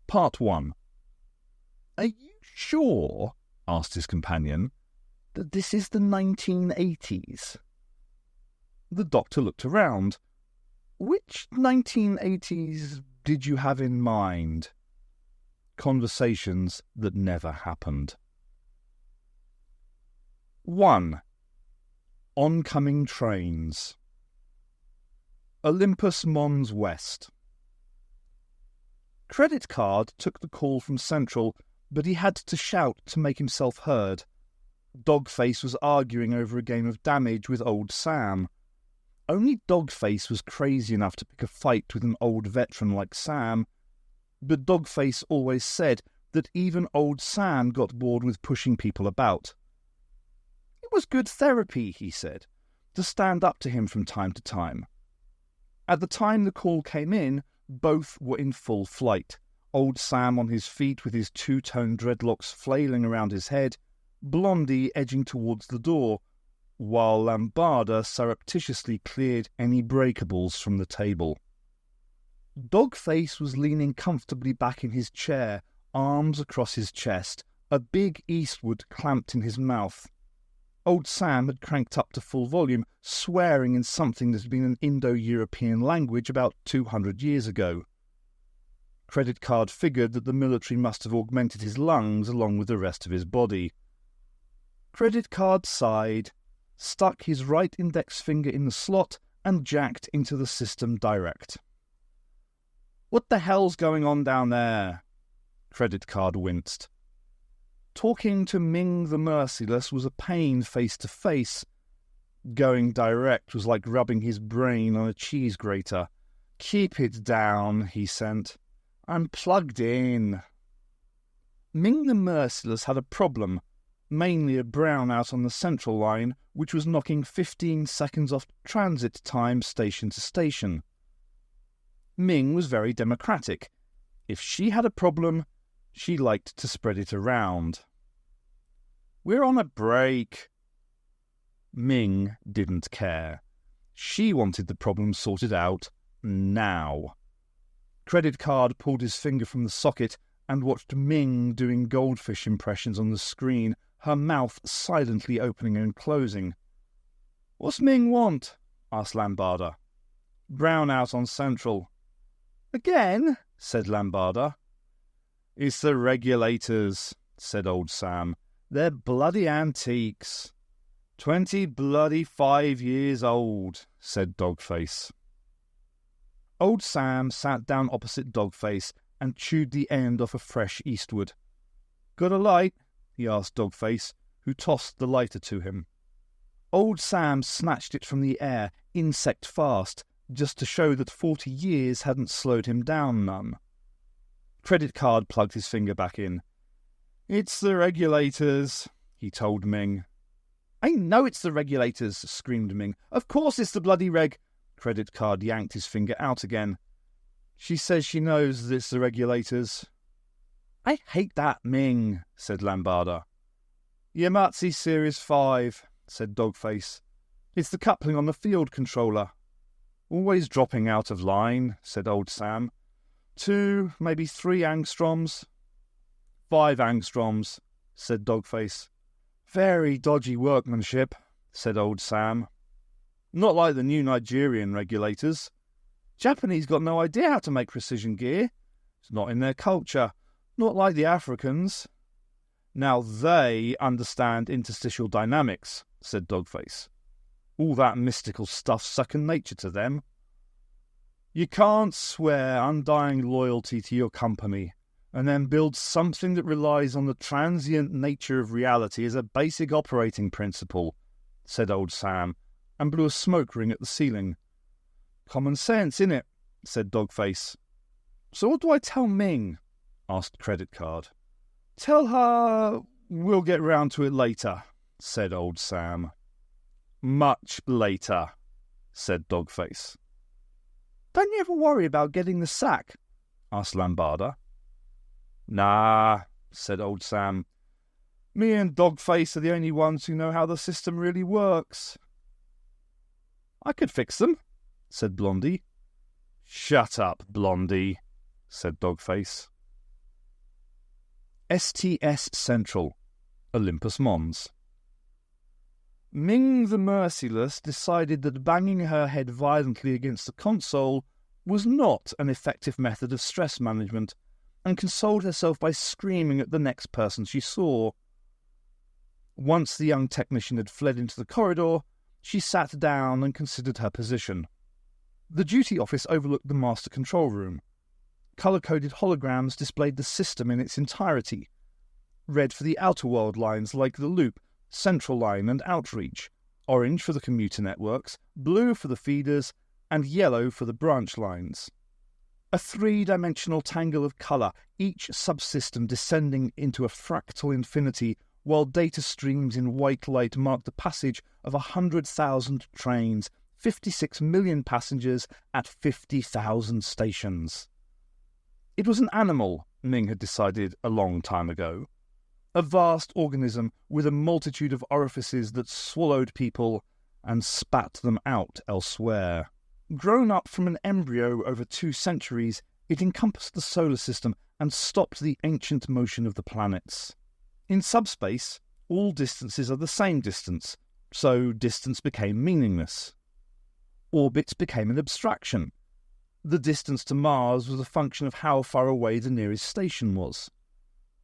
Part 1. "Are you sure," asked his companion, "that this is the 1980s? The doctor looked around. "Which 1980s did you have in mind?" Conversations that never happened. 1. Oncoming trains. Olympus Mons West. Credit Card took the call from Central, but he had to shout to make himself heard. Dogface was arguing over a game of damage with old Sam. Only Dogface was crazy enough to pick a fight with an old veteran like Sam, but Dogface always said that even old Sam got bored with pushing people about. It was good therapy, he said, to stand up to him from time to time. At the time the call came in, both were in full flight. Old Sam on his feet with his two-tone dreadlocks flailing around his head, Blondie edging towards the door, while Lambada surreptitiously cleared any breakables from the table. Dogface was leaning comfortably back in his chair, arms across his chest, a big Eastwood clamped in his mouth. Old Sam had cranked up to full volume, swearing in something that had been an Indo-European language about 200 years ago. Credit Card figured that the military must have augmented his lungs along with the rest of his body. Credit Card sighed, stuck his right index finger in the slot, and jacked into the system direct. "What the hell's going on down there?" Credit Card winced. Talking to Ming the Merciless was a pain face to face. Going direct was like rubbing his brain on a cheese grater. "Keep it down," he sent. "I'm plugged in." Ming the Merciless had a problem, mainly a brownout on the Central line, which was knocking 15 seconds off transit time station to station. Ming was very democratic. If she had a problem, she liked to spread it around. "We're on a break." Ming didn't care. She wanted the problem sorted out now. Credit Card pulled his finger from the socket and watched Ming doing goldfish impressions on the screen, her mouth silently opening and closing. "What's Ming want?" asked Lambada. "Brownout on Central." "Again?" said Lambada. "It's the regulators," said old Sam. "They're bloody antiques." 25 years old," said Dogface. Old Sam sat down opposite Dogface and chewed the end off a fresh Eastwood. "Got a light?" he asked Dogface, who tossed the lighter to him. Old Sam snatched it from the air, insect fast, just to show that 40 years hadn't slowed him down none. Credit Card plugged his finger back in. "It's the regulators," he told Ming. "I know it's the regulators," screamed Ming. "Of course it's the bloody reg—" Credit Card yanked his finger out again. "She says she knows that it's the regulators." "I hate that, Ming," said Lambada. "Yamatsi Series 5, said Dogface. "It's the coupling on the field controller." "Always dropping out of line," said old Sam. 2, maybe 3 angstroms. 5 angstroms, said Dogface. "Very dodgy workmanship," said old Sam. "Not like the new Nigerian regulators. Japanese got no idea how to make precision gear. It's not in their culture. Not like the Africans." "Now they understand interstitial dynamics," said Dogface. "All that mystical stuff's second nature to them." "You can't swear undying loyalty to your company and then build something that relies on the transient nature of reality as a basic operating principle," said old Sam, and blew a smoke ring at the ceiling. "Common sense, innit?" said Dogface. "So what do I tell Ming?" asked Credit Card. "Tell her we'll get round to it later," said old Sam. "Much later," said Dogface. "Don't you ever worry about getting the sack?" asked Lambada. "Nah," said old Sam. "Me and Dogface are the only ones who know how the system really works." "I could fix them," said Blondie. "Shut up, Blondie," said Dogface. STS Central, Olympus Mons. Ming the Merciless decided that banging her head violently against the console was not an effective method of stress management, and consoled herself by screaming at the next person she saw. Once the young technician had fled into the corridor, she sat down and considered her position. The duty office overlooked the master control room. Colour-coded holograms displayed the system in its entirety. Red for the outer world lines like the Loop, Central Line and Outreach, orange for the commuter networks, blue for the feeders, and yellow for the branch lines. A three-dimensional tangle of colour, each subsystem descending into a fractal infinity, while data streams in white light marked the passage of 100,000 trains, 56 million passengers at 50,000 stations. It was an animal, Ming had decided a long time ago. A vast organism with a multitude of orifices that swallowed people and spat them out elsewhere. Grown up from an embryo over 2 centuries, it encompassed the solar system and stopped the ancient motion of the planets. In subspace, all distances are the same distance, so distance became meaningless. Orbits became an abstraction. The distance to Mars was a function of how far away the nearest station was.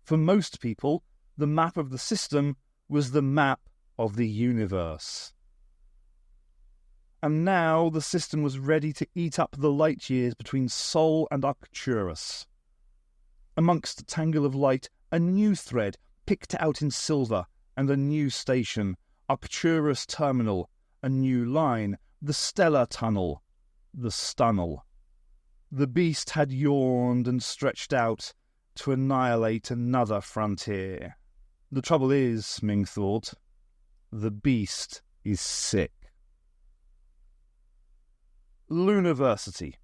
For most people, the map of the system was the map of the universe. And now the system was ready to eat up the light years between Sol and Arcturus. Amongst the tangle of light, a new thread picked out in silver, and a new station, Arcturus Terminal, a new line, the Stellar Tunnel, the Stunnel. The beast had yawned and stretched out to annihilate another frontier. The trouble is, Ming thought, the beast is sick. Luniversity.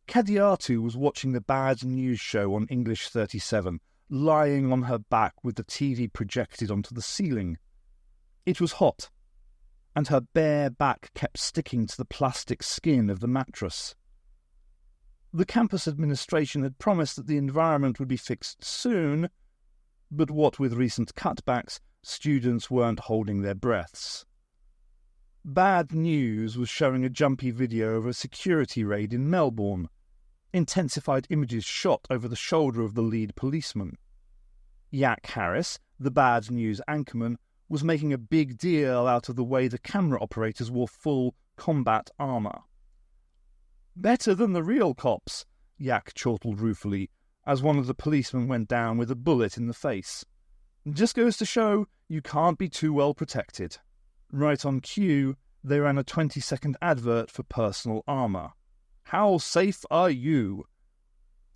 Kadiatu was watching the bad news show on English 37, lying on her back with the TV projected onto the ceiling. It was hot, and her bare back kept sticking to the plastic skin of the mattress. The campus administration had promised that the environment would be fixed soon, but what with recent cutbacks, students weren't holding their breaths. Bad News was showing a jumpy video of a security raid in Melbourne, intensified images shot over the shoulder of the lead policeman. Yak Harris, the Bad News anchorman, was making a big deal out of the way the camera operators wore full combat armour. "Better than the real cops," Yak chortled ruefully, as one of the policemen went down with a bullet in the face. "Just goes to show you can't be too well protected." Right on cue, they ran a 20-second advert for personal armour. "How safe are you?"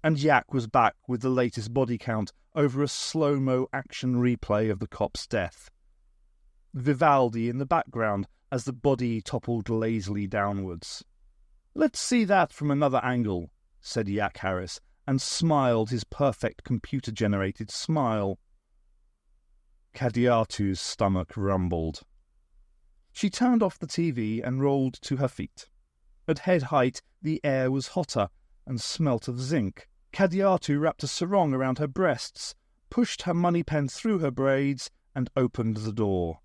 And Yak was back with the latest body count over a slow-mo action replay of the cop's death. Vivaldi in the background as the body toppled lazily downwards. "Let's see that from another angle," said Yak Harris, and smiled his perfect computer-generated smile. Kadiatu's stomach rumbled. She turned off the TV and rolled to her feet. At head height, the air was hotter and smelt of zinc. Kadiatu wrapped a sarong around her breasts, pushed her money pen through her braids, and opened the door.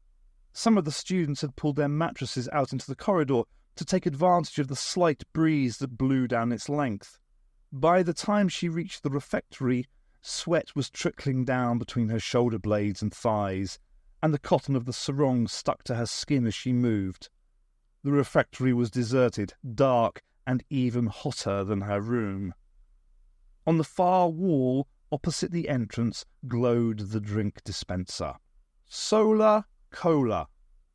Some of the students had pulled their mattresses out into the corridor to take advantage of the slight breeze that blew down its length. By the time she reached the refectory, sweat was trickling down between her shoulder blades and thighs, and the cotton of the sarong stuck to her skin as she moved. The refectory was deserted, dark, and even hotter than her room. On the far wall, opposite the entrance, glowed the drink dispenser. Solar Cola,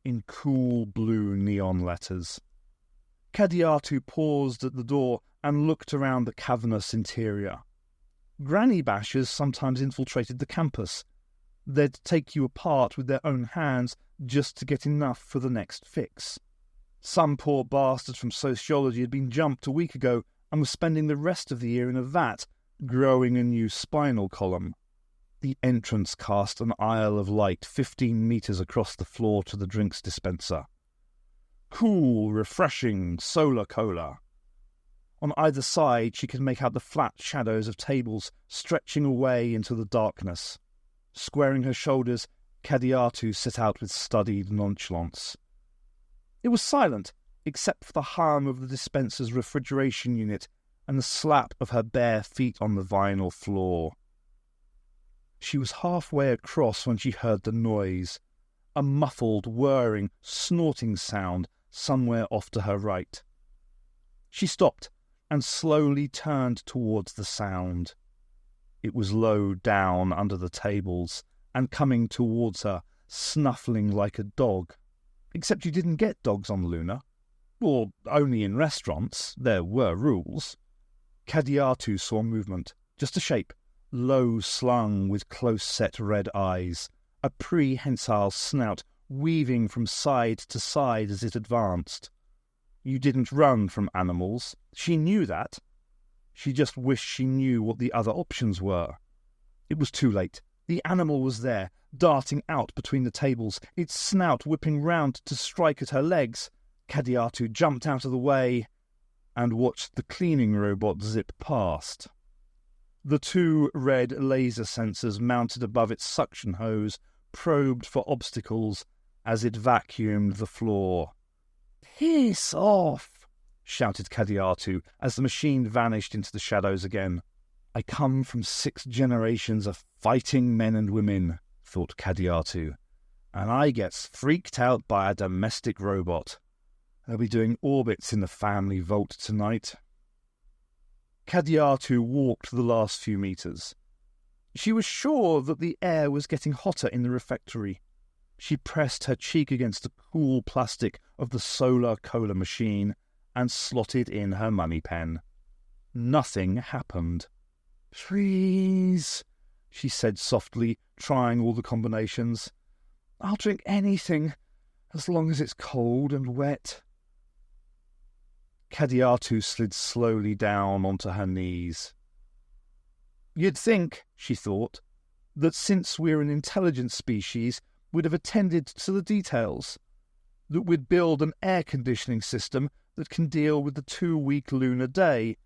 in cool blue neon letters. Kadiatu paused at the door and looked around the cavernous interior. Granny bashers sometimes infiltrated the campus. They'd take you apart with their own hands just to get enough for the next fix. Some poor bastard from sociology had been jumped a week ago and was spending the rest of the year in a vat, growing a new spinal column. The entrance cast an aisle of light 15 metres across the floor to the drinks dispenser. Cool, refreshing solar cola. On either side she could make out the flat shadows of tables stretching away into the darkness. Squaring her shoulders, Kadiatu set out with studied nonchalance. It was silent, except for the hum of the dispenser's refrigeration unit and the slap of her bare feet on the vinyl floor. She was halfway across when she heard the noise, a muffled, whirring, snorting sound somewhere off to her right. She stopped and slowly turned towards the sound. It was low down under the tables and coming towards her, snuffling like a dog. Except you didn't get dogs on Luna. Or only in restaurants. There were rules. Kadiatu saw movement, just a shape, low slung with close-set red eyes, a prehensile snout weaving from side to side as it advanced. You didn't run from animals. She knew that. She just wished she knew what the other options were. It was too late. The animal was there, darting out between the tables, its snout whipping round to strike at her legs. Kadiatu jumped out of the way and watched the cleaning robot zip past. The two red laser sensors mounted above its suction hose probed for obstacles as it vacuumed the floor. "Piss off!" shouted Kadiatu as the machine vanished into the shadows again. "I come from 6 generations of fighting men and women," thought Kadiatu, "and I gets freaked out by a domestic robot. They'll be doing orbits in the family vault tonight." Kadiatu walked the last few meters. She was sure that the air was getting hotter in the refectory. She pressed her cheek against the cool plastic of the solar cola machine and slotted in her money pen. Nothing happened. "Please," she said softly, trying all the combinations. "I'll drink anything, as long as it's cold and wet." Kadiatu slid slowly down onto her knees. "You'd think," she thought, "that since we're an intelligent species, we'd have attended to the details, that we'd build an air-conditioning system that can deal with the 2-week lunar day,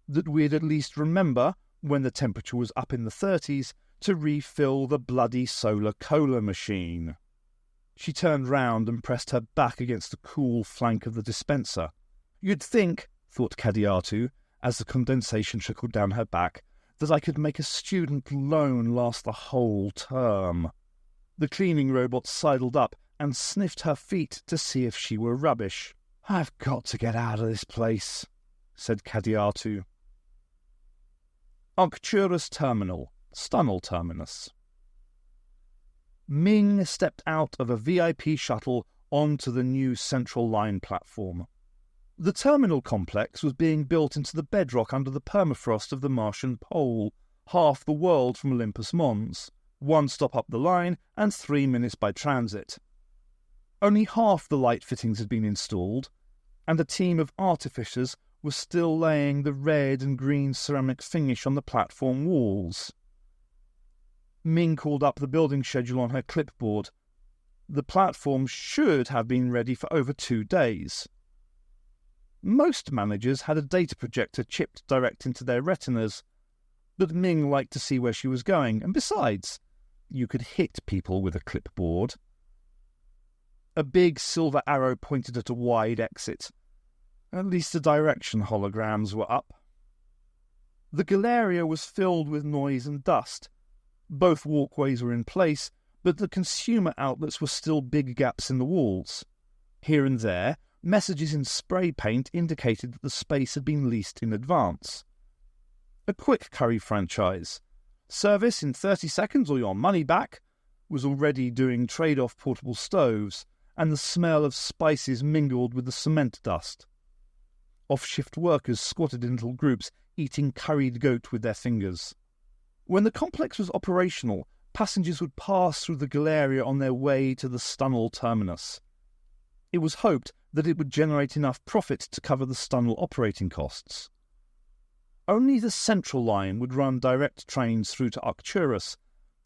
that we'd at least remember, when the temperature was up in the 30s, to refill the bloody solar cola machine." She turned round and pressed her back against the cool flank of the dispenser. "You'd think," thought Kadiatu, as the condensation trickled down her back, "that I could make a student loan last the whole term." The cleaning robot sidled up and sniffed her feet to see if she were rubbish. "I've got to get out of this place," said Kadiatu. Arcturus Terminal, Stunnel Terminus. Ming stepped out of a VIP shuttle onto the new Central Line platform. The terminal complex was being built into the bedrock under the permafrost of the Martian pole, half the world from Olympus Mons, 1 stop up the line and 3 minutes by transit. Only half the light fittings had been installed, and a team of artificers was still laying the red and green ceramic finish on the platform walls. Ming called up the building schedule on her clipboard. The platform should have been ready for over 2 days. Most managers had a data projector chipped direct into their retinas, but Ming liked to see where she was going, and besides, you could hit people with a clipboard. A big silver arrow pointed at a wide exit. At least the direction holograms were up. The Galeria was filled with noise and dust. Both walkways were in place, but the consumer outlets were still big gaps in the walls. Here and there, messages in spray paint indicated that the space had been leased in advance. A quick curry franchise, service in 30 seconds or your money back, was already doing trade-off portable stoves, and the smell of spices mingled with the cement dust. Off-shift workers squatted in little groups, eating curried goat with their fingers. When the complex was operational, passengers would pass through the Galeria on their way to the Stunnel terminus. It was hoped that it would generate enough profit to cover the Stunnel operating costs. Only the Central Line would run direct trains through to Arcturus,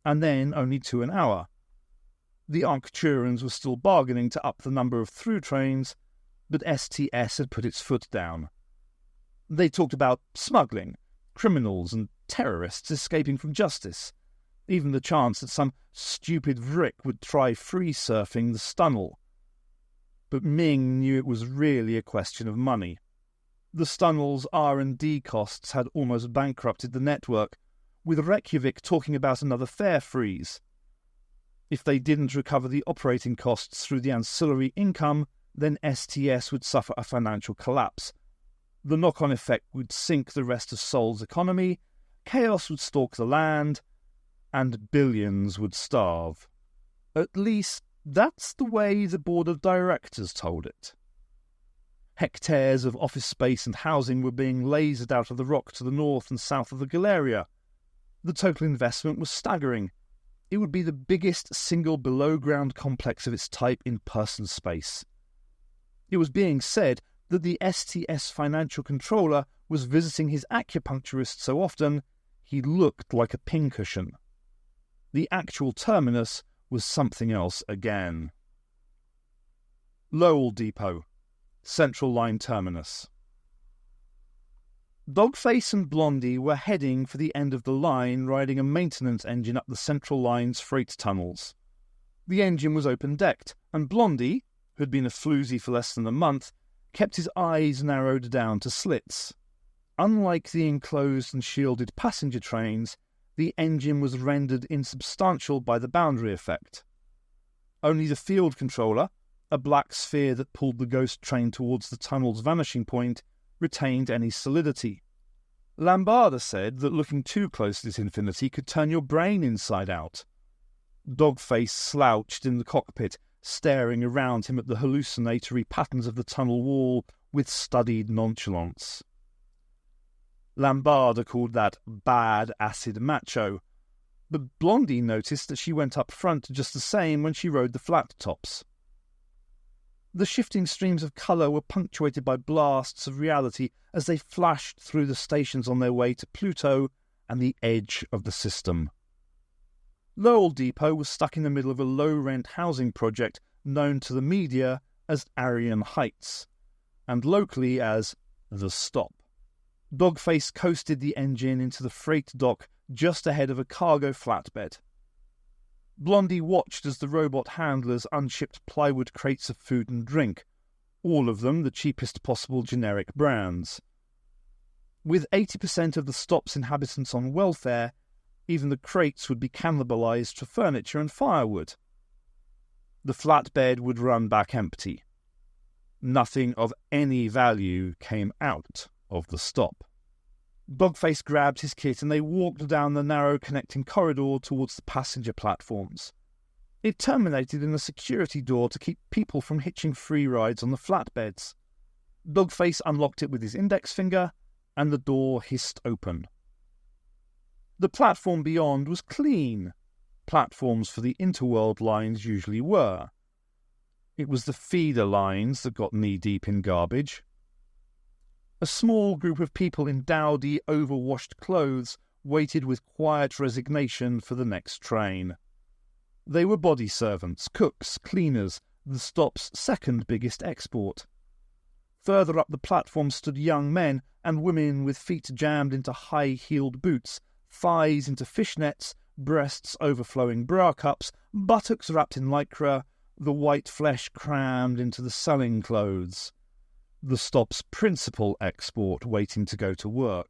and then only 2 an hour. The Arcturans were still bargaining to up the number of through trains, but STS had put its foot down. They talked about smuggling, criminals and terrorists escaping from justice, even the chance that some stupid vrick would try free-surfing the Stunnel. But Ming knew it was really a question of money. The Stunnel's R&D costs had almost bankrupted the network, with Reykjavik talking about another fare freeze. If they didn't recover the operating costs through the ancillary income, then STS would suffer a financial collapse. The knock-on effect would sink the rest of Seoul's economy, chaos would stalk the land, and billions would starve. At least, that's the way the board of directors told it. Hectares of office space and housing were being lasered out of the rock to the north and south of the Galleria. The total investment was staggering. It would be the biggest single below-ground complex of its type in person space. It was being said that the STS financial controller was visiting his acupuncturist so often he looked like a pincushion. The actual terminus was something else again. Lowell Depot, Central Line terminus. Dogface and Blondie were heading for the end of the line, riding a maintenance engine up the Central Line's freight tunnels. The engine was open-decked, and Blondie, who had been a floozy for less than a month, kept his eyes narrowed down to slits. Unlike the enclosed and shielded passenger trains, the engine was rendered insubstantial by the boundary effect. Only the field controller, a black sphere that pulled the ghost train towards the tunnel's vanishing point, retained any solidity. Lambarda said that looking too close to this infinity could turn your brain inside out. Dogface slouched in the cockpit, staring around him at the hallucinatory patterns of the tunnel wall with studied nonchalance. Lambarda called that bad acid macho, but Blondie noticed that she went up front just the same when she rode the flat tops. The shifting streams of colour were punctuated by blasts of reality as they flashed through the stations on their way to Pluto and the edge of the system. Lowell Depot was stuck in the middle of a low-rent housing project known to the media as Aryan Heights, and locally as The Stop. Dogface coasted the engine into the freight dock just ahead of a cargo flatbed. Blondie watched as the robot handlers unshipped plywood crates of food and drink, all of them the cheapest possible generic brands. With 80% of the stop's inhabitants on welfare, even the crates would be cannibalized for furniture and firewood. The flatbed would run back empty. Nothing of any value came out of the stop. Dogface grabbed his kit and they walked down the narrow connecting corridor towards the passenger platforms. It terminated in a security door to keep people from hitching free rides on the flatbeds. Dogface unlocked it with his index finger, and the door hissed open. The platform beyond was clean. Platforms for the interworld lines usually were. It was the feeder lines that got knee-deep in garbage. A small group of people in dowdy, overwashed clothes waited with quiet resignation for the next train. They were body servants, cooks, cleaners, the stop's second biggest export. Further up the platform stood young men and women with feet jammed into high-heeled boots, thighs into fishnets, breasts overflowing bra cups, buttocks wrapped in lycra, the white flesh crammed into the selling clothes. The stop's principal export waiting to go to work.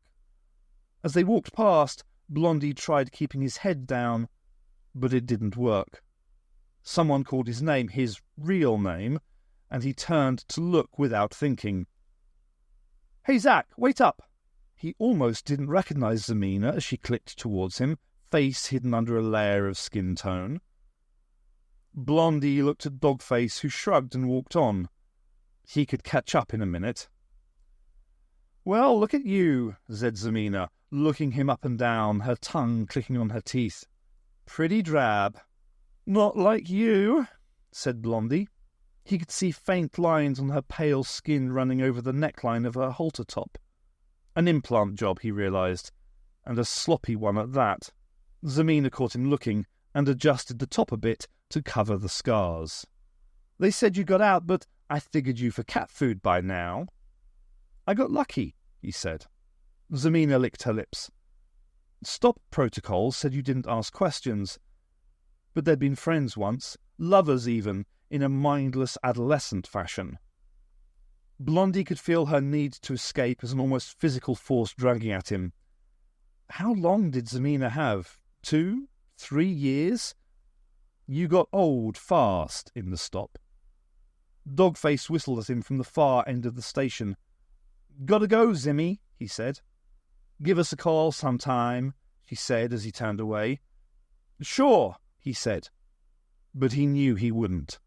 As they walked past, Blondie tried keeping his head down, but it didn't work. Someone called his name, his real name, and he turned to look without thinking. "Hey, Zach, wait up!" He almost didn't recognize Zamina as she clicked towards him, face hidden under a layer of skin tone. Blondie looked at Dogface, who shrugged and walked on. He could catch up in a minute. "Well, look at you," said Zamina, looking him up and down, her tongue clicking on her teeth. "Pretty drab." "Not like you," said Blondie. He could see faint lines on her pale skin running over the neckline of her halter top. An implant job, he realised, and a sloppy one at that. Zamina caught him looking and adjusted the top a bit to cover the scars. "They said you got out, but I figured you for cat food by now." "I got lucky," he said. Zemina licked her lips. Stop protocol said you didn't ask questions. But they'd been friends once, lovers even, in a mindless adolescent fashion. Blondie could feel her need to escape as an almost physical force dragging at him. How long did Zemina have? 2? 3 years? You got old fast in the stop. Dogface whistled at him from the far end of the station. Gotta go, Zimmy, he said. Give us a call sometime, she said as he turned away. Sure, he said. But he knew he wouldn't.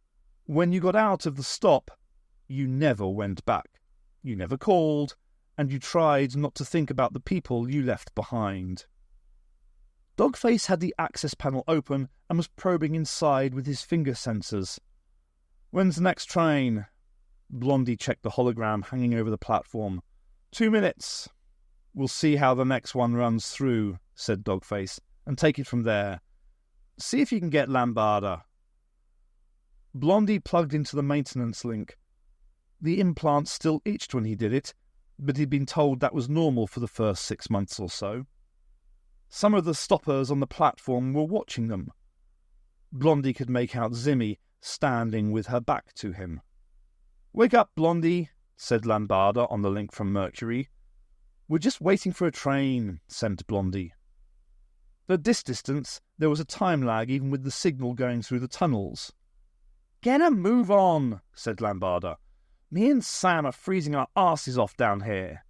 When you got out of the stop, you never went back. You never called, and you tried not to think about the people you left behind. Dogface had the access panel open and was probing inside with his finger sensors. When's the next train? Blondie checked the hologram hanging over the platform. 2 minutes. We'll see how the next one runs through, said Dogface, and take it from there. See if you can get Lambada. Blondie plugged into the maintenance link. The implant still itched when he did it, but he'd been told that was normal for the first 6 months or so. Some of the stoppers on the platform were watching them. Blondie could make out Zimmy standing with her back to him. Wake up, Blondie, said Lambada on the link from Mercury. We're just waiting for a train, sent Blondie. At this distance, there was a time lag even with the signal going through the tunnels. Get a move on, said Lambada. Me and Sam are freezing our asses off down here.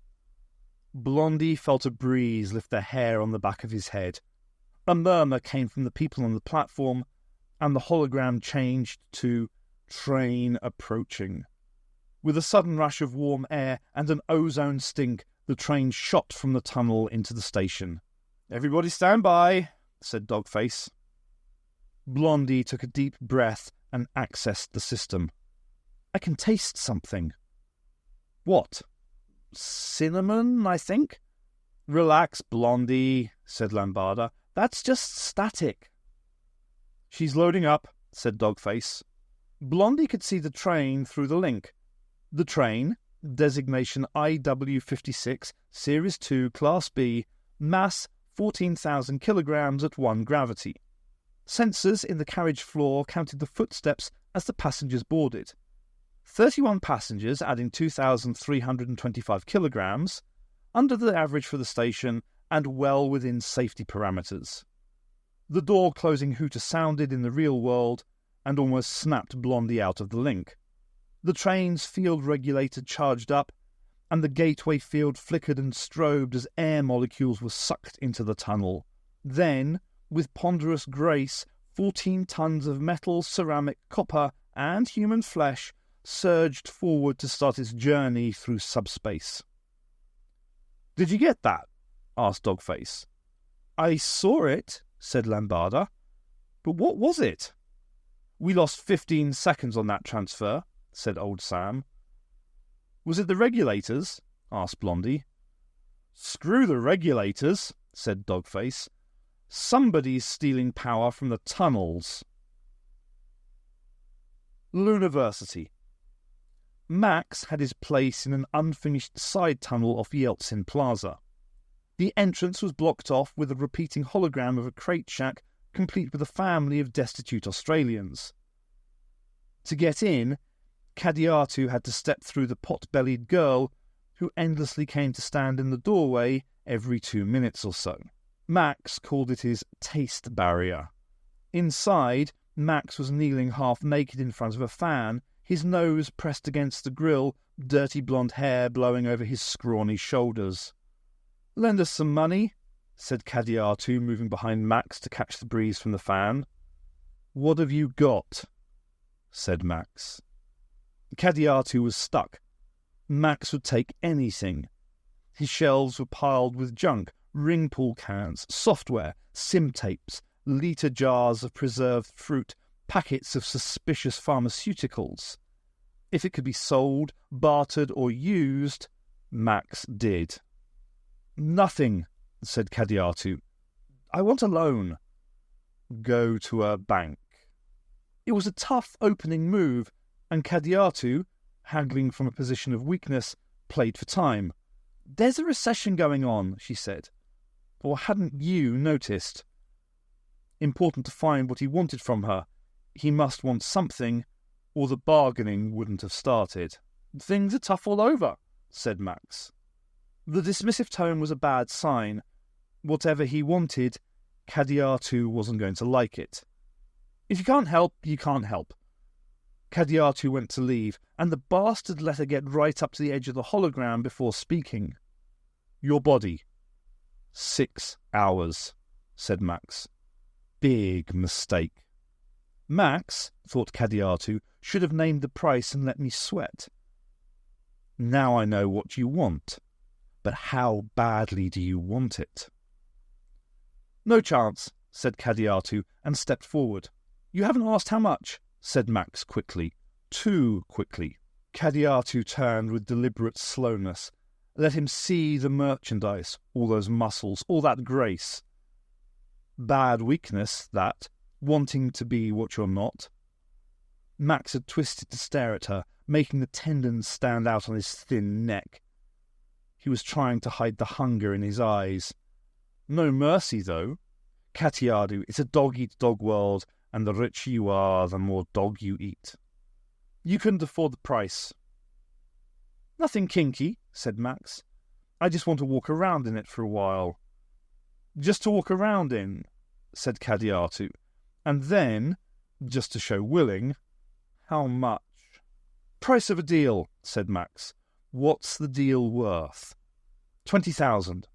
Blondie felt a breeze lift the hair on the back of his head. A murmur came from the people on the platform, and the hologram changed to train approaching. With a sudden rush of warm air and an ozone stink, the train shot from the tunnel into the station. Everybody stand by, said Dogface. Blondie took a deep breath and accessed the system. I can taste something. What? Cinnamon, I think? Relax, Blondie, said Lambada. That's just static. She's loading up, said Dogface. Blondie could see the train through the link. The train, designation IW56, Series 2, Class B, mass 14,000 kilograms at 1 gravity. Sensors in the carriage floor counted the footsteps as the passengers boarded. 31 passengers, adding 2,325 kilograms, under the average for the station and well within safety parameters. The door closing hooter sounded in the real world and almost snapped Blondie out of the link. The train's field regulator charged up, and the gateway field flickered and strobed as air molecules were sucked into the tunnel. Then, with ponderous grace, 14 tons of metal, ceramic, copper, and human flesh surged forward to start its journey through subspace. "Did you get that?" asked Dogface. "I saw it," said Lambada. "But what was it?" "We lost 15 seconds on that transfer," said old Sam. "Was it the regulators?" asked Blondie. "Screw the regulators," said Dogface. "Somebody's stealing power from the tunnels." Luniversity. Max had his place in an unfinished side tunnel off Yeltsin Plaza. The entrance was blocked off with a repeating hologram of a crate shack complete with a family of destitute Australians. To get in, Kadiatu had to step through the pot-bellied girl who endlessly came to stand in the doorway every 2 minutes or so. Max called it his taste barrier. Inside, Max was kneeling half-naked in front of a fan, his nose pressed against the grill, dirty blonde hair blowing over his scrawny shoulders. "Lend us some money," said Kadiatu, moving behind Max to catch the breeze from the fan. "What have you got?" said Max. Kadiatu was stuck. Max would take anything. His shelves were piled with junk, ring pool cans, software, sim tapes, litre jars of preserved fruit, packets of suspicious pharmaceuticals. If it could be sold, bartered, or used, Max did. "Nothing," said Kadiatu. "I want a loan." "Go to a bank." It was a tough opening move, and Kadiatu, haggling from a position of weakness, played for time. "There's a recession going on," she said. "Or hadn't you noticed?" Important to find what he wanted from her. He must want something, or the bargaining wouldn't have started. "Things are tough all over," said Max. The dismissive tone was a bad sign. Whatever he wanted, Kadiatu wasn't going to like it. "If you can't help, you can't help." Kadiatu went to leave, and the bastard let her get right up to the edge of the hologram before speaking. "Your body." 6 hours, said Max. Big mistake. Max, thought Kadiatu, should have named the price and let me sweat. Now I know what you want, but how badly do you want it? "No chance," said Kadiatu, and stepped forward. "You haven't asked how much," said Max quickly. Too quickly. Kadiatu turned with deliberate slowness. Let him see the merchandise, all those muscles, all that grace. Bad weakness, that, wanting to be what you're not. Max had twisted to stare at her, making the tendons stand out on his thin neck. He was trying to hide the hunger in his eyes. No mercy, though. Katiadu, it's a dog-eat-dog world, and the richer you are, the more dog you eat. You couldn't afford the price. "Nothing kinky," said Max. "I just want to walk around in it for a while." "Just to walk around in," said Kadiatu. "And then, just to show willing, how much?" "Price of a deal," said Max. "What's the deal worth?" 20,000.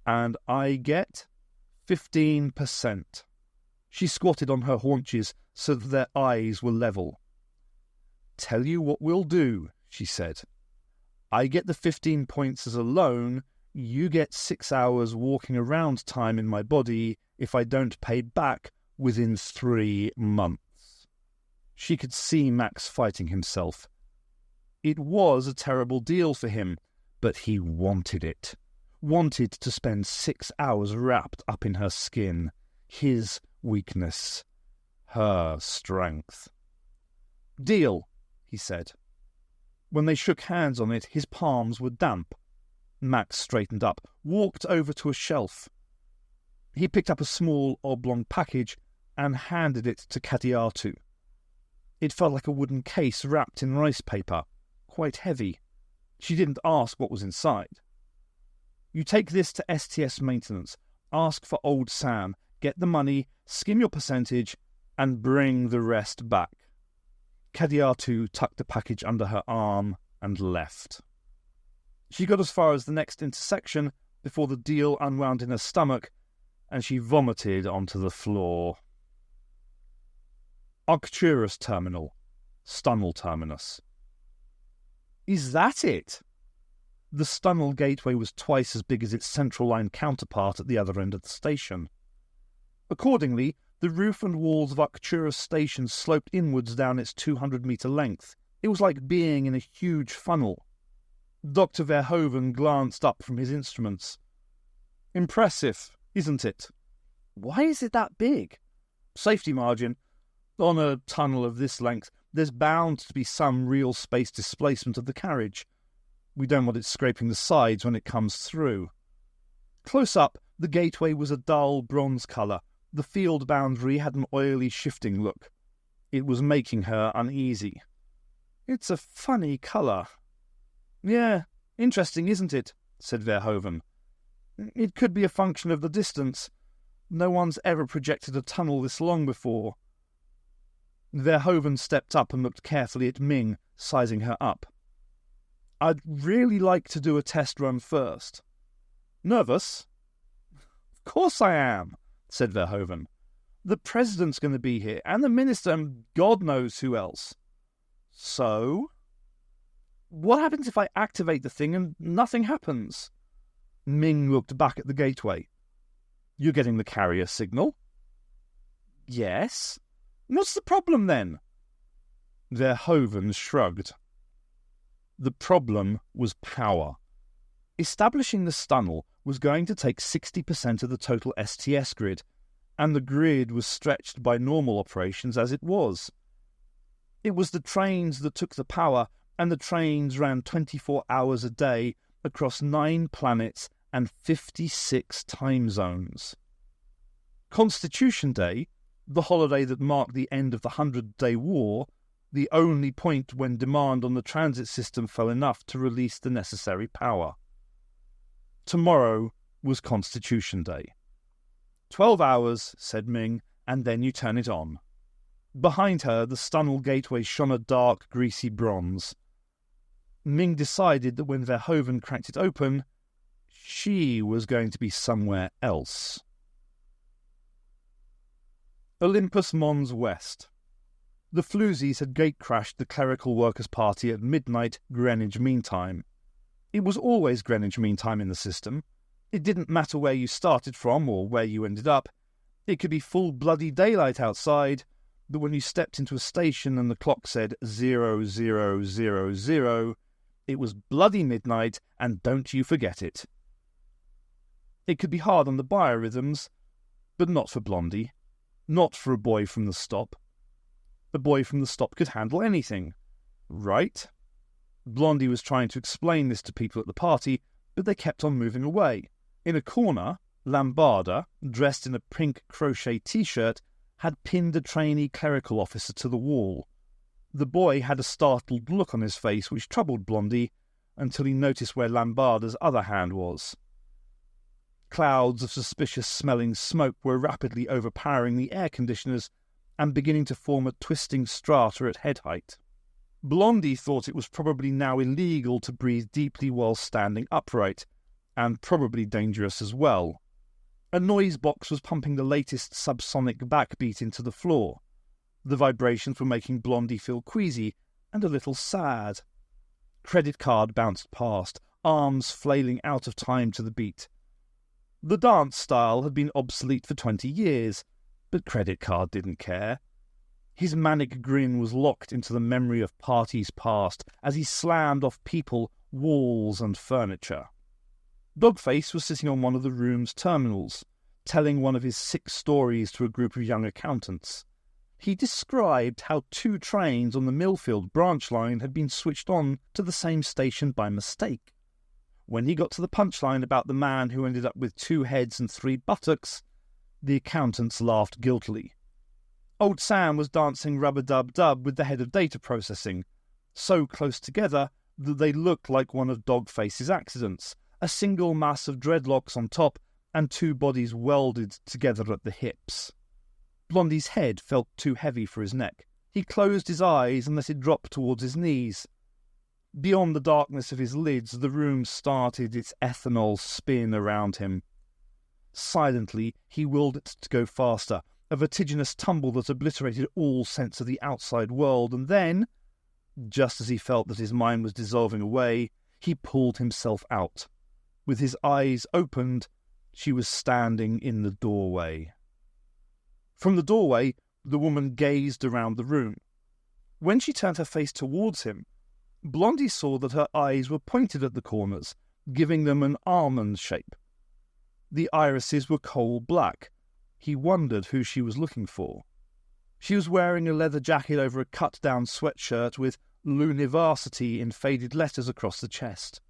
"And I get 15%. She squatted on her haunches so that their eyes were level. "Tell you what we'll do," she said. "I get the 15 points as a loan, you get 6 hours walking around time in my body if I don't pay back within 3 months. She could see Max fighting himself. It was a terrible deal for him, but he wanted it. Wanted to spend 6 hours wrapped up in her skin. His weakness. Her strength. "Deal," he said. When they shook hands on it, his palms were damp. Max straightened up, walked over to a shelf. He picked up a small oblong package and handed it to Kadiatu. It felt like a wooden case wrapped in rice paper, quite heavy. She didn't ask what was inside. "You take this to STS maintenance, ask for old Sam, get the money, skim your percentage, and bring the rest back." Kadiatu tucked the package under her arm and left. She got as far as the next intersection before the deal unwound in her stomach, and she vomited onto the floor. Arcturus Terminal, Stunnel Terminus. Is that it? The Stunnel gateway was twice as big as its Central Line counterpart at the other end of the station. Accordingly, the roof and walls of Arcturus Station sloped inwards down its 200-metre length. It was like being in a huge funnel. Dr. Verhoeven glanced up from his instruments. "Impressive, isn't it?" "Why is it that big?" "Safety margin. On a tunnel of this length, there's bound to be some real space displacement of the carriage. We don't want it scraping the sides when it comes through." Close up, the gateway was a dull bronze colour. The field boundary had an oily, shifting look. It was making her uneasy. "It's a funny colour." "Yeah, interesting, isn't it?" said Verhoeven. "It could be a function of the distance. No one's ever projected a tunnel this long before." Verhoeven stepped up and looked carefully at Ming, sizing her up. "I'd really like to do a test run first." "Nervous?" "Of course I am," said Verhoeven. "The president's going to be here, and the minister, and God knows who else." "So? What happens if I activate the thing and nothing happens?" Ming looked back at the gateway. "You're getting the carrier signal?" "Yes. What's the problem then?" Verhoeven shrugged. The problem was power. Establishing the Stunnel was going to take 60% of the total STS grid, and the grid was stretched by normal operations as it was. It was the trains that took the power, and the trains ran 24 hours a day, across 9 planets and 56 time zones. Constitution Day, the holiday that marked the end of the 100-Day War, the only point when demand on the transit system fell enough to release the necessary power. Tomorrow was Constitution Day. 12 hours, said Ming, and then you turn it on. Behind her, the Stunnel Gateway shone a dark, greasy bronze. Ming decided that when Verhoeven cracked it open, she was going to be somewhere else. Olympus Mons West. The Floozies had gate-crashed the Clerical Workers' Party at midnight Greenwich Mean Time. It was always Greenwich Mean Time in the system. It didn't matter where you started from or where you ended up. It could be full bloody daylight outside, but when you stepped into a station and the clock said 0000, it was bloody midnight, and don't you forget it. It could be hard on the biorhythms, but not for Blondie. Not for a boy from the stop. The boy from the stop could handle anything. Right? Blondie was trying to explain this to people at the party, but they kept on moving away. In a corner, Lambarda, dressed in a pink crochet t-shirt, had pinned a trainee clerical officer to the wall. The boy had a startled look on his face which troubled Blondie until he noticed where Lambarda's other hand was. Clouds of suspicious-smelling smoke were rapidly overpowering the air conditioners and beginning to form a twisting strata at head height. Blondie thought it was probably now illegal to breathe deeply while standing upright, and probably dangerous as well. A noise box was pumping the latest subsonic backbeat into the floor. The vibrations were making Blondie feel queasy and a little sad. Credit card bounced past, arms flailing out of time to the beat. The dance style had been obsolete for 20 years, but Credit Card didn't care. His manic grin was locked into the memory of parties past as he slammed off people, walls and furniture. Dogface was sitting on one of the room's terminals, telling one of his 6 stories to a group of young accountants. He described how 2 trains on the Millfield branch line had been switched on to the same station by mistake. When he got to the punchline about the man who ended up with 2 heads and 3 buttocks, the accountants laughed guiltily. Old Sam was dancing rub-a-dub-dub with the head of data processing, so close together that they looked like one of Dogface's accidents, a single mass of dreadlocks on top and 2 bodies welded together at the hips. Blondie's head felt too heavy for his neck. He closed his eyes and let it drop towards his knees. Beyond the darkness of his lids, the room started its ethanol spin around him. Silently, he willed it to go faster, a vertiginous tumble that obliterated all sense of the outside world, and then, just as he felt that his mind was dissolving away, he pulled himself out. With his eyes opened, she was standing in the doorway. From the doorway, the woman gazed around the room. When she turned her face towards him, Blondie saw that her eyes were pointed at the corners, giving them an almond shape. The irises were coal black. He wondered who she was looking for. She was wearing a leather jacket over a cut-down sweatshirt with Lunivarsity in faded letters across the chest.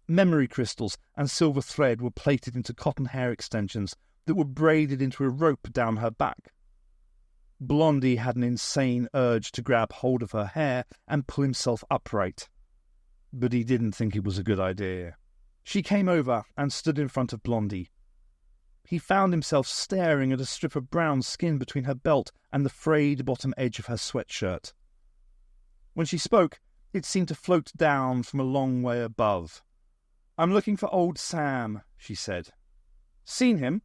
Memory crystals and silver thread were plaited into cotton hair extensions that were braided into a rope down her back. Blondie had an insane urge to grab hold of her hair and pull himself upright, but he didn't think it was a good idea. She came over and stood in front of Blondie. He found himself staring at a strip of brown skin between her belt and the frayed bottom edge of her sweatshirt. When she spoke, it seemed to float down from a long way above. "I'm looking for old Sam," she said. "Seen him?"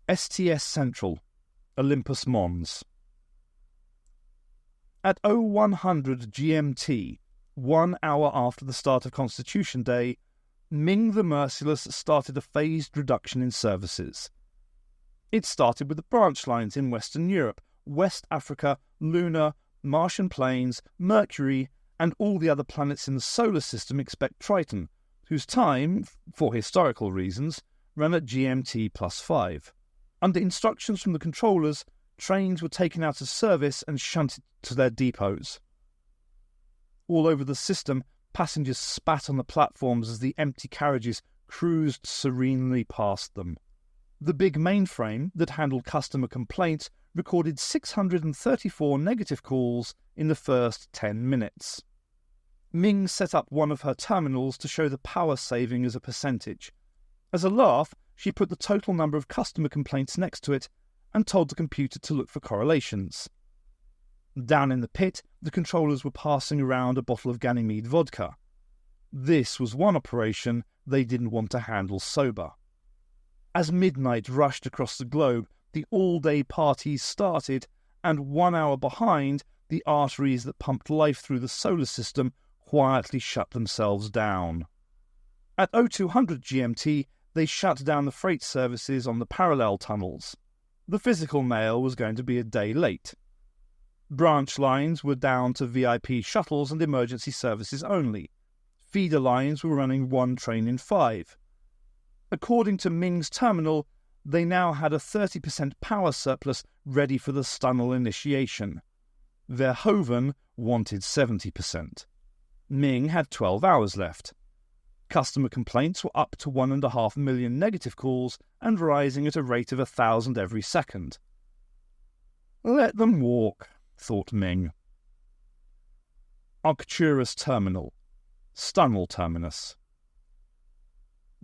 STS Central, Olympus Mons. At 0100 GMT, 1 hour after the start of Constitution Day, Ming the Merciless started a phased reduction in services. It started with the branch lines in Western Europe, West Africa, Luna, Martian Plains, Mercury, and all the other planets in the solar system except Triton, whose time, for historical reasons, ran at GMT +5. Under instructions from the controllers, trains were taken out of service and shunted to their depots. All over the system, Passengers spat on the platforms as the empty carriages cruised serenely past them. The big mainframe that handled customer complaints recorded 634 negative calls in the first 10 minutes. Ming set up one of her terminals to show the power saving as a percentage. As a laugh, she put the total number of customer complaints next to it and told the computer to look for correlations. Down in the pit, the controllers were passing around a bottle of Ganymede vodka. This was one operation they didn't want to handle sober. As midnight rushed across the globe, the all-day parties started, and 1 hour behind, the arteries that pumped life through the solar system quietly shut themselves down. At 0200 GMT, they shut down the freight services on the parallel tunnels. The physical mail was going to be a day late. Branch lines were down to VIP shuttles and emergency services only. Feeder lines were running 1 train in 5. According to Ming's terminal, they now had a 30% power surplus ready for the Stunnel initiation. Verhoeven wanted 70%. Ming had 12 hours left. Customer complaints were up to 1.5 million negative calls and rising at a rate of 1,000 every second. Let them walk, thought Ming. Arcturus Terminal. Stunnel Terminus.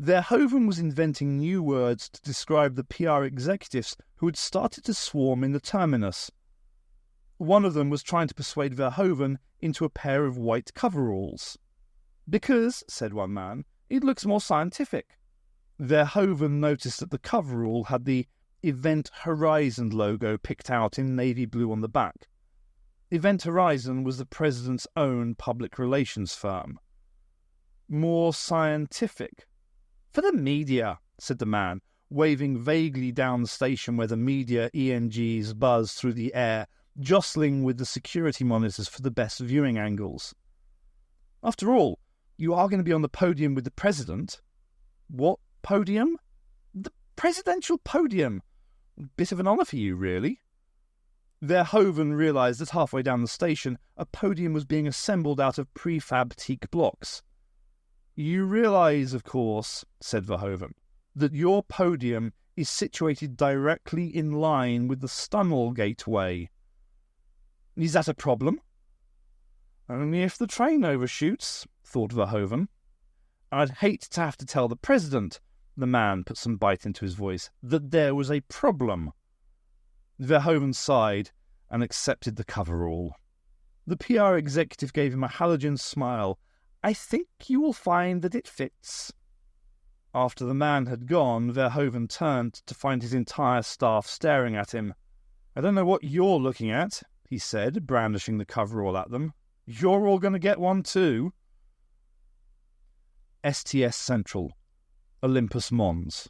Verhoeven was inventing new words to describe the PR executives who had started to swarm in the terminus. One of them was trying to persuade Verhoeven into a pair of white coveralls. Because, said one man, it looks more scientific. Verhoeven noticed that the coverall had the Event Horizon logo picked out in navy blue on the back. Event Horizon was the president's own public relations firm. More scientific. For the media, said the man, waving vaguely down the station where the media ENGs buzzed through the air, jostling with the security monitors for the best viewing angles. After all, you are going to be on the podium with the president. What podium? The presidential podium. Bit of an honour for you, really. Verhoeven realised that halfway down the station, a podium was being assembled out of prefab teak blocks. You realise, of course, said Verhoeven, that your podium is situated directly in line with the Stunnel gateway. Is that a problem? Only if the train overshoots, thought Verhoeven. I'd hate to have to tell the president, the man put some bite into his voice, that there was a problem. Verhoeven sighed and accepted the coverall. The PR executive gave him a halogen smile. I think you will find that it fits. After the man had gone, Verhoeven turned to find his entire staff staring at him. I don't know what you're looking at, he said, brandishing the coverall at them. You're all going to get one too. STS Central, Olympus Mons.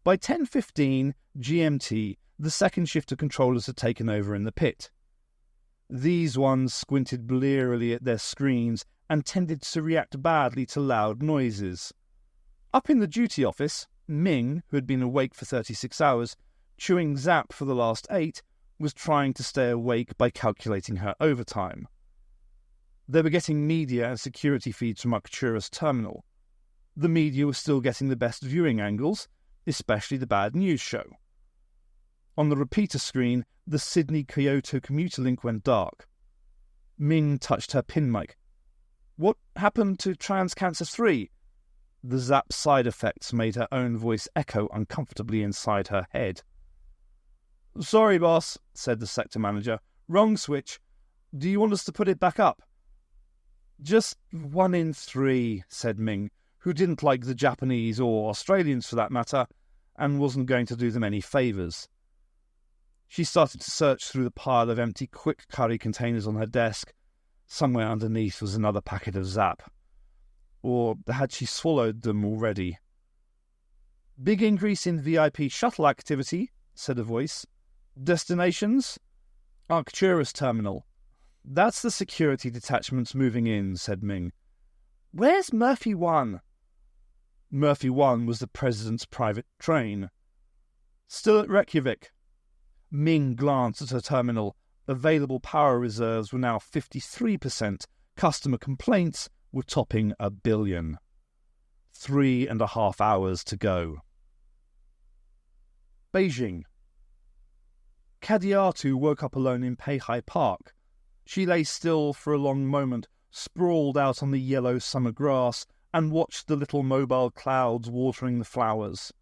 By 10:15 GMT, the second shift of controllers had taken over in the pit. These ones squinted blearily at their screens and tended to react badly to loud noises. Up in the duty office, Ming, who had been awake for 36 hours, chewing Zap for the last 8, was trying to stay awake by calculating her overtime. They were getting media and security feeds from Arcturus Terminal. The media was still getting the best viewing angles, especially the bad news show. On the repeater screen, the Sydney-Kyoto commuter link went dark. Ming touched her pin mic. What happened to Trans-Cancer 3? The Zap side effects made her own voice echo uncomfortably inside her head. Sorry, boss, said the sector manager. Wrong switch. Do you want us to put it back up? Just 1 in 3, said Ming, who didn't like the Japanese or Australians for that matter, and wasn't going to do them any favours. She started to search through the pile of empty quick curry containers on her desk. Somewhere underneath was another packet of Zap. Or had she swallowed them already? Big increase in VIP shuttle activity, said a voice. Destinations? Arcturus Terminal. That's the security detachments moving in, said Ming. Where's Murphy 1? Murphy 1 was the president's private train. Still at Reykjavik. Ming glanced at her terminal. Available power reserves were now 53%, Customer complaints were topping 1 billion. 3.5 hours to go. Beijing. Kadiatu woke up alone in Peihai Park. She lay still for a long moment, sprawled out on the yellow summer grass, and watched the little mobile clouds watering the flowers.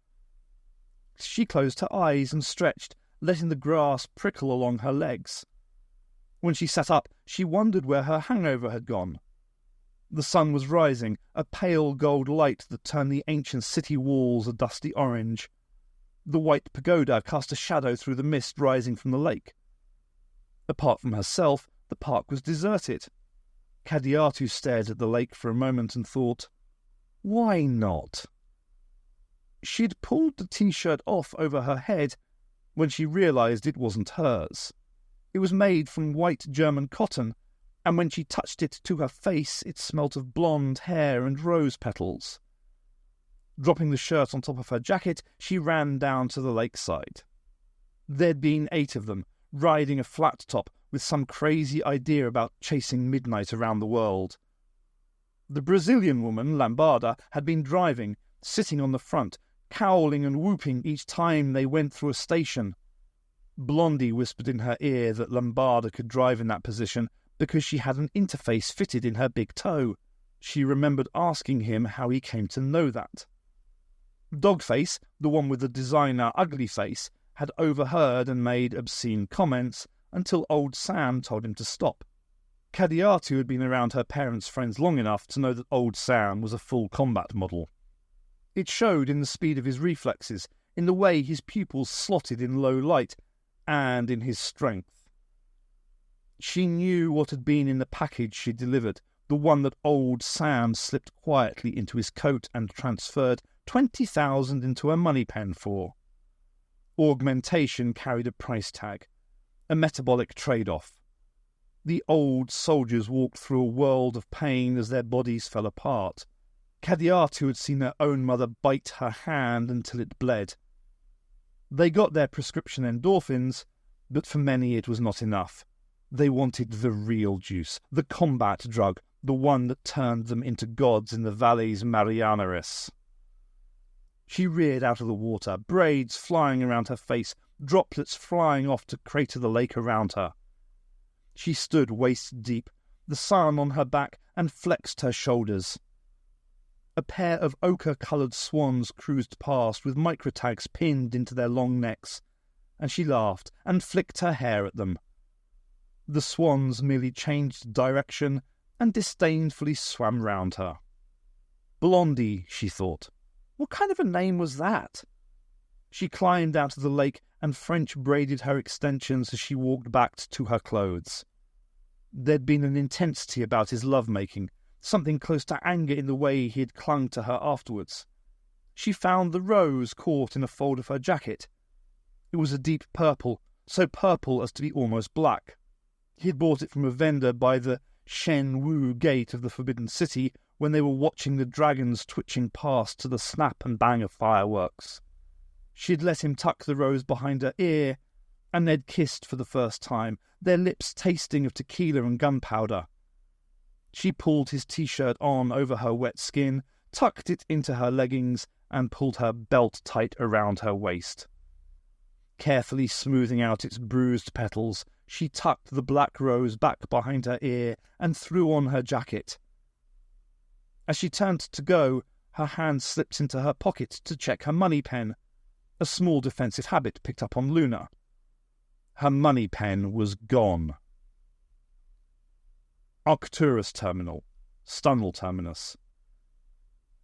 She closed her eyes and stretched, letting the grass prickle along her legs. When she sat up, she wondered where her hangover had gone. The sun was rising, a pale gold light that turned the ancient city walls a dusty orange. The white pagoda cast a shadow through the mist rising from the lake. Apart from herself, the park was deserted. Kadiatu stared at the lake for a moment and thought, why not? She'd pulled the t-shirt off over her head when she realised it wasn't hers. It was made from white German cotton, and when she touched it to her face, it smelt of blonde hair and rose petals. Dropping the shirt on top of her jacket, she ran down to the lakeside. There'd been 8 of them, riding a flat top with some crazy idea about chasing midnight around the world. The Brazilian woman, Lambada, had been driving, sitting on the front, cowling and whooping each time they went through a station. Blondie whispered in her ear that Lambada could drive in that position because she had an interface fitted in her big toe. She remembered asking him how he came to know that. Dogface, the one with the designer ugly face, had overheard and made obscene comments until old Sam told him to stop. Kadiatu had been around her parents' friends long enough to know that old Sam was a full combat model. It showed in the speed of his reflexes, in the way his pupils slotted in low light, and in his strength. She knew what had been in the package she delivered, the one that old Sam slipped quietly into his coat and transferred 20,000 into a money pen for. Augmentation carried a price tag, a metabolic trade-off. The old soldiers walked through a world of pain as their bodies fell apart. Kadiatu had seen her own mother bite her hand until it bled. They got their prescription endorphins, but for many it was not enough. They wanted the real juice, the combat drug, the one that turned them into gods in the valleys Marianaris. She reared out of the water, braids flying around her face, droplets flying off to crater the lake around her. She stood waist deep, the sun on her back, and flexed her shoulders. A pair of ochre-coloured swans cruised past with microtags pinned into their long necks, and she laughed and flicked her hair at them. The swans merely changed direction and disdainfully swam round her. Blondie, she thought. What kind of a name was that? She climbed out of the lake and French braided her extensions as she walked back to her clothes. There'd been an intensity about his love-making, something close to anger in the way he had clung to her afterwards. She found the rose caught in a fold of her jacket. It was a deep purple, so purple as to be almost black. He had bought it from a vendor by the Shen Wu gate of the Forbidden City when they were watching the dragons twitching past to the snap and bang of fireworks. She had let him tuck the rose behind her ear, and they'd kissed for the first time, their lips tasting of tequila and gunpowder. She pulled his t-shirt on over her wet skin, tucked it into her leggings, and pulled her belt tight around her waist. Carefully smoothing out its bruised petals, she tucked the black rose back behind her ear and threw on her jacket. As she turned to go, her hand slipped into her pocket to check her money pen, a small defensive habit picked up on Luna. Her money pen was gone. Arcturus Terminal, Stunnel Terminus.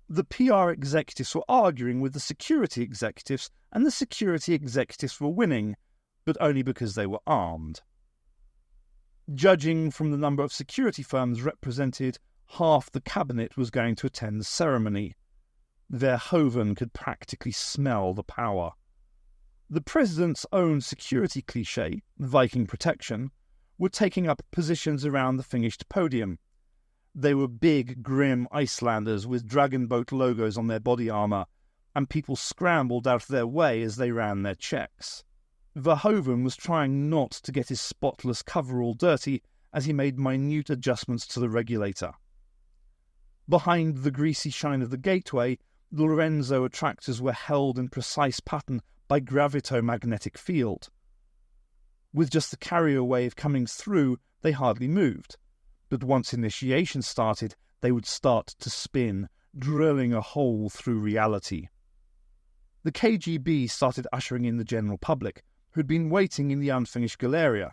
The PR executives were arguing with the security executives, and the security executives were winning, but only because they were armed. Judging from the number of security firms represented, half the cabinet was going to attend the ceremony. Verhoeven could practically smell the power. The president's own security cliché, Viking protection, were taking up positions around the finished podium. They were big, grim Icelanders with dragon boat logos on their body armour, and people scrambled out of their way as they ran their checks. Verhoeven was trying not to get his spotless coverall dirty, as he made minute adjustments to the regulator. Behind the greasy shine of the gateway, the Lorenzo attractors were held in precise pattern by gravitomagnetic field. With just the carrier wave coming through, they hardly moved, but once initiation started, they would start to spin, drilling a hole through reality. The KGB started ushering in the general public, who'd been waiting in the unfinished Galeria.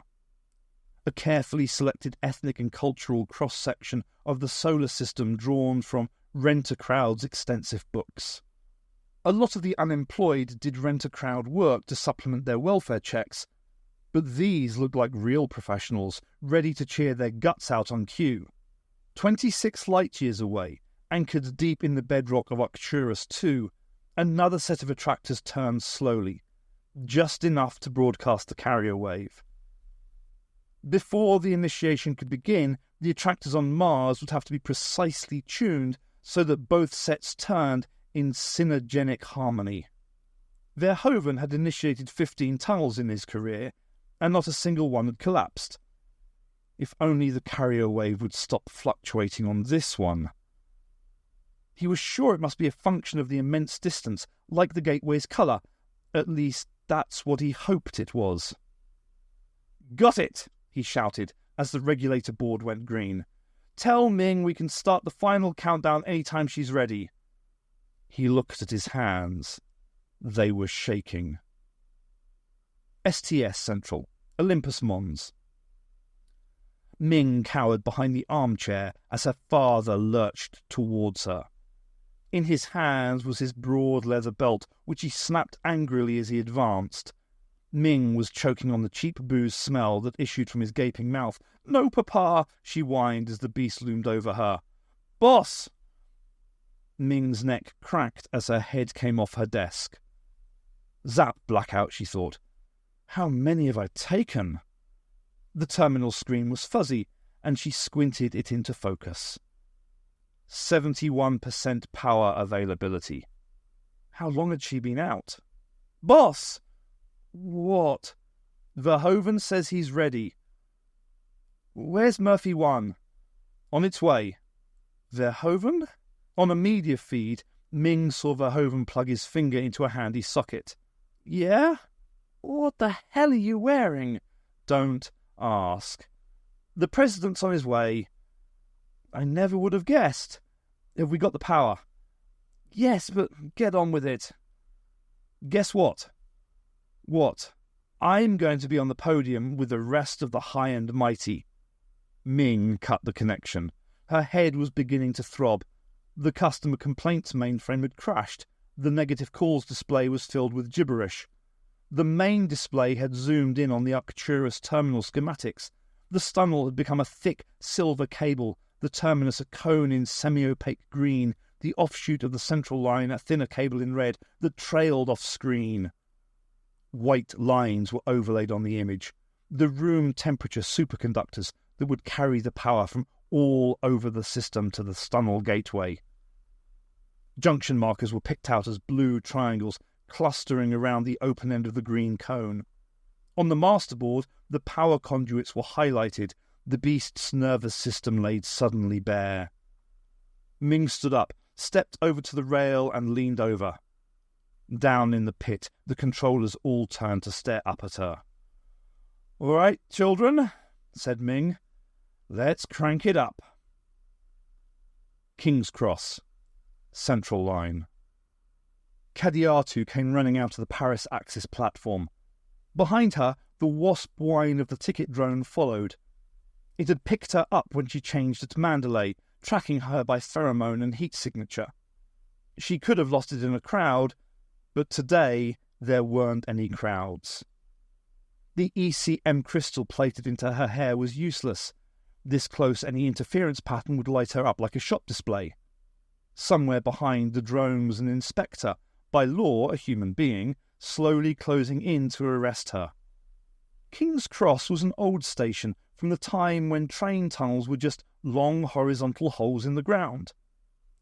A carefully selected ethnic and cultural cross-section of the solar system drawn from Rent-A-Crowd's extensive books. A lot of the unemployed did Rent-A-Crowd work to supplement their welfare checks, but these looked like real professionals, ready to cheer their guts out on cue. 26 light-years away, anchored deep in the bedrock of Arcturus II, another set of attractors turned slowly, just enough to broadcast the carrier wave. Before the initiation could begin, the attractors on Mars would have to be precisely tuned so that both sets turned in synergenic harmony. Verhoeven had initiated 15 tunnels in his career, and not a single one had collapsed. If only the carrier wave would stop fluctuating on this one. He was sure it must be a function of the immense distance, like the gateway's colour. At least that's what he hoped it was. "Got it!" he shouted as the regulator board went green. "Tell Ming we can start the final countdown any time she's ready." He looked at his hands. They were shaking. STS Central, Olympus Mons. Ming cowered behind the armchair as her father lurched towards her. In his hands was his broad leather belt, which he snapped angrily as he advanced. Ming was choking on the cheap booze smell that issued from his gaping mouth. "No, Papa," she whined as the beast loomed over her. "Boss!" Ming's neck cracked as her head came off her desk. Zap blackout, she thought. How many have I taken? The terminal screen was fuzzy, and she squinted it into focus. 71% power availability. How long had she been out? "Boss!" "What?" "Verhoeven says he's ready." "Where's Murphy 1? "On its way." "Verhoeven?" On a media feed, Ming saw Verhoeven plug his finger into a handy socket. "Yeah? What the hell are you wearing?" "Don't ask." "The president's on his way." "I never would have guessed." "Have we got the power?" "Yes, but get on with it." "Guess what?" "What?" "I'm going to be on the podium with the rest of the high and mighty." Ming cut the connection. Her head was beginning to throb. The customer complaints mainframe had crashed. The negative calls display was filled with gibberish. The main display had zoomed in on the Arcturus terminal schematics. The stunnel had become a thick silver cable, the terminus a cone in semi-opaque green, the offshoot of the central line a thinner cable in red that trailed off screen. White lines were overlaid on the image, the room temperature superconductors that would carry the power from all over the system to the stunnel gateway. Junction markers were picked out as blue triangles clustering around the open end of the green cone. On the masterboard, the power conduits were highlighted, the beast's nervous system laid suddenly bare. Ming stood up, stepped over to the rail and leaned over. Down in the pit, the controllers all turned to stare up at her. "All right, children," said Ming. "Let's crank it up." King's Cross, Central Line. Cadiatu came running out of the Paris Axis platform. Behind her, the wasp whine of the ticket drone followed. It had picked her up when she changed at Mandalay, tracking her by pheromone and heat signature. She could have lost it in a crowd, but today there weren't any crowds. The ECM crystal plated into her hair was useless. This close, any interference pattern would light her up like a shop display. Somewhere behind the drone was an inspector, by law a human being, slowly closing in to arrest her. King's Cross was an old station from the time when train tunnels were just long horizontal holes in the ground.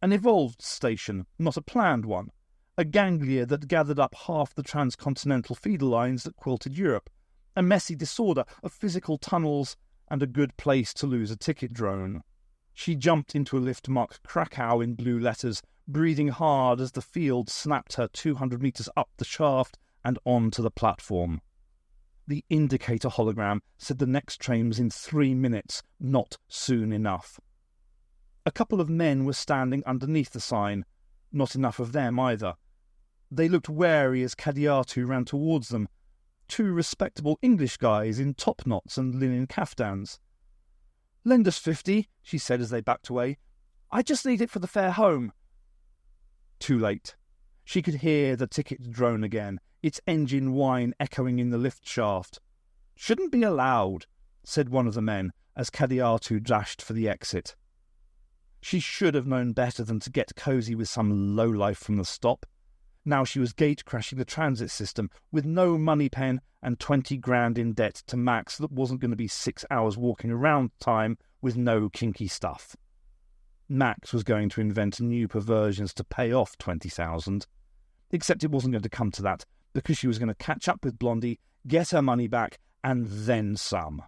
An evolved station, not a planned one. A ganglia that gathered up half the transcontinental feeder lines that quilted Europe. A messy disorder of physical tunnels and a good place to lose a ticket drone. She jumped into a lift marked Krakow in blue letters, breathing hard as the field snapped her 200 metres up the shaft and onto the platform. The indicator hologram said the next train was in 3 minutes, not soon enough. A couple of men were standing underneath the sign. Not enough of them either. They looked wary as Kadiatu ran towards them. 2 respectable English guys in top knots and linen caftans. "Lend us 50, she said as they backed away. "I just need it for the fare home." Too late. She could hear the ticket drone again, its engine whine echoing in the lift shaft. "Shouldn't be allowed," said one of the men as Kadiatu dashed for the exit. She should have known better than to get cosy with some lowlife from the stop. Now she was gate-crashing the transit system with no money pen and 20 grand in debt to Max that wasn't going to be 6 hours walking around time with no kinky stuff. Max was going to invent new perversions to pay off 20,000. Except it wasn't going to come to that, because she was going to catch up with Blondie, get her money back, and then some.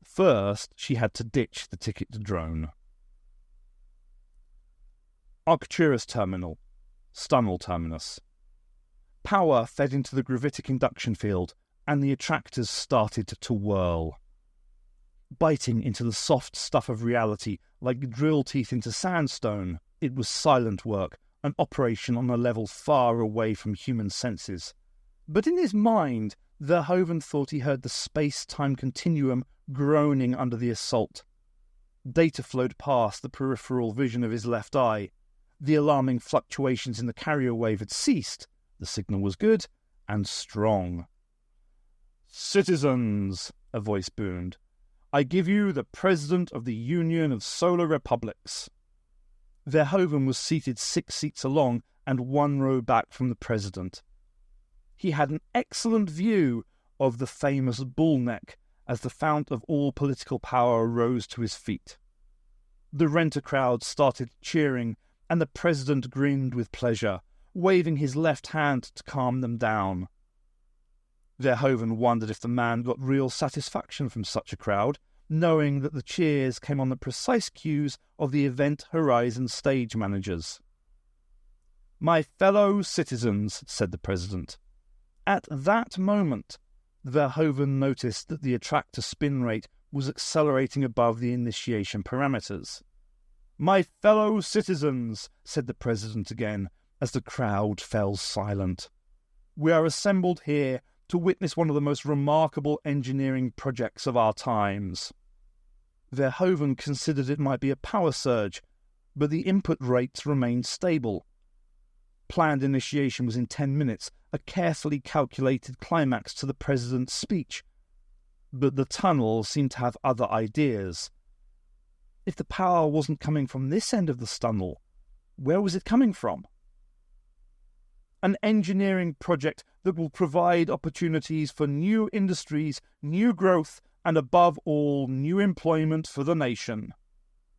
First, she had to ditch the ticket drone. Arcturus Terminal. Stunnel Terminus. Power fed into the gravitic induction field, and the attractors started to whirl. Biting into the soft stuff of reality like drill teeth into sandstone, it was silent work, an operation on a level far away from human senses. But in his mind, Verhoeven thought he heard the space-time continuum groaning under the assault. Data flowed past the peripheral vision of his left eye. The alarming fluctuations in the carrier wave had ceased. The signal was good and strong. "Citizens," a voice boomed, "I give you the President of the Union of Solar Republics." Verhoeven was seated 6 seats along and 1 row back from the President. He had an excellent view of the famous bull neck as the fount of all political power rose to his feet. The renter crowd started cheering, and the President grinned with pleasure, waving his left hand to calm them down. Verhoeven wondered if the man got real satisfaction from such a crowd, knowing that the cheers came on the precise cues of the Event Horizon stage managers. "My fellow citizens," said the President. At that moment, Verhoeven noticed that the attractor spin rate was accelerating above the initiation parameters. "My fellow citizens," said the President again, as the crowd fell silent. "We are assembled here to witness one of the most remarkable engineering projects of our times." Verhoeven considered it might be a power surge, but the input rates remained stable. Planned initiation was in 10 minutes, a carefully calculated climax to the President's speech. But the tunnel seemed to have other ideas. If the power wasn't coming from this end of the tunnel, where was it coming from? An engineering project that will provide opportunities for new industries, new growth, and above all, new employment for the nation.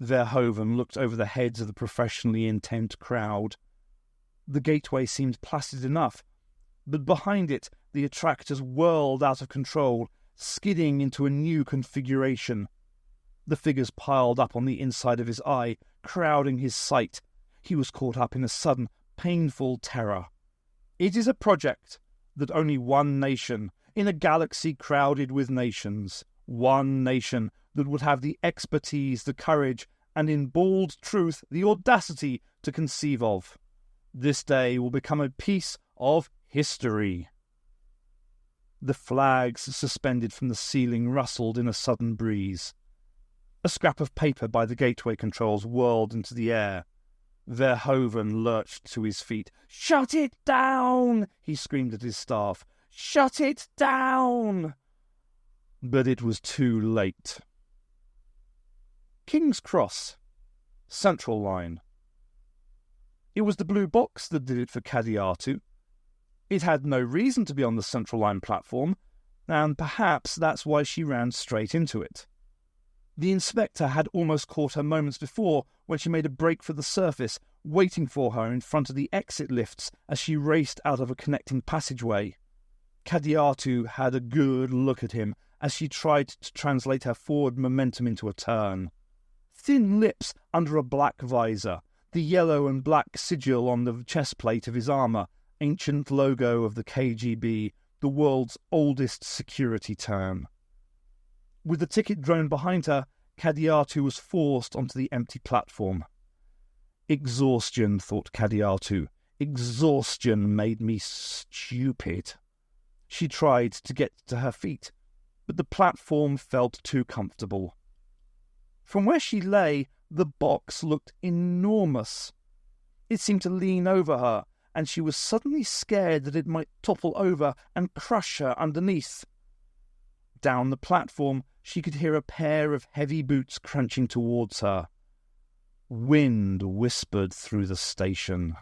Verhoeven looked over the heads of the professionally intent crowd. The gateway seemed placid enough, but behind it the attractors whirled out of control, skidding into a new configuration. The figures piled up on the inside of his eye, crowding his sight. He was caught up in a sudden, painful terror. It is a project that only one nation, in a galaxy crowded with nations, one nation that would have the expertise, the courage, and in bald truth the audacity to conceive of. This day will become a piece of history. The flags suspended from the ceiling rustled in a sudden breeze. A scrap of paper by the gateway controls whirled into the air. Verhoeven lurched to his feet. "Shut it down!" he screamed at his staff. "Shut it down!" But it was too late. King's Cross. Central Line. It was the blue box that did it for Kadiatu. It had no reason to be on the Central Line platform, and perhaps that's why she ran straight into it. The inspector had almost caught her moments before when she made a break for the surface, waiting for her in front of the exit lifts as she raced out of a connecting passageway. Kadiatu had a good look at him as she tried to translate her forward momentum into a turn. Thin lips under a black visor, the yellow and black sigil on the chest plate of his armour, ancient logo of the KGB, the world's oldest security term. With the ticket drone behind her, Kadiatu was forced onto the empty platform. Exhaustion, thought Kadiatu. Exhaustion made me stupid. She tried to get to her feet, but the platform felt too comfortable. From where she lay, the box looked enormous. It seemed to lean over her, and she was suddenly scared that it might topple over and crush her underneath. Down the platform, she could hear a pair of heavy boots crunching towards her. Wind whispered through the station.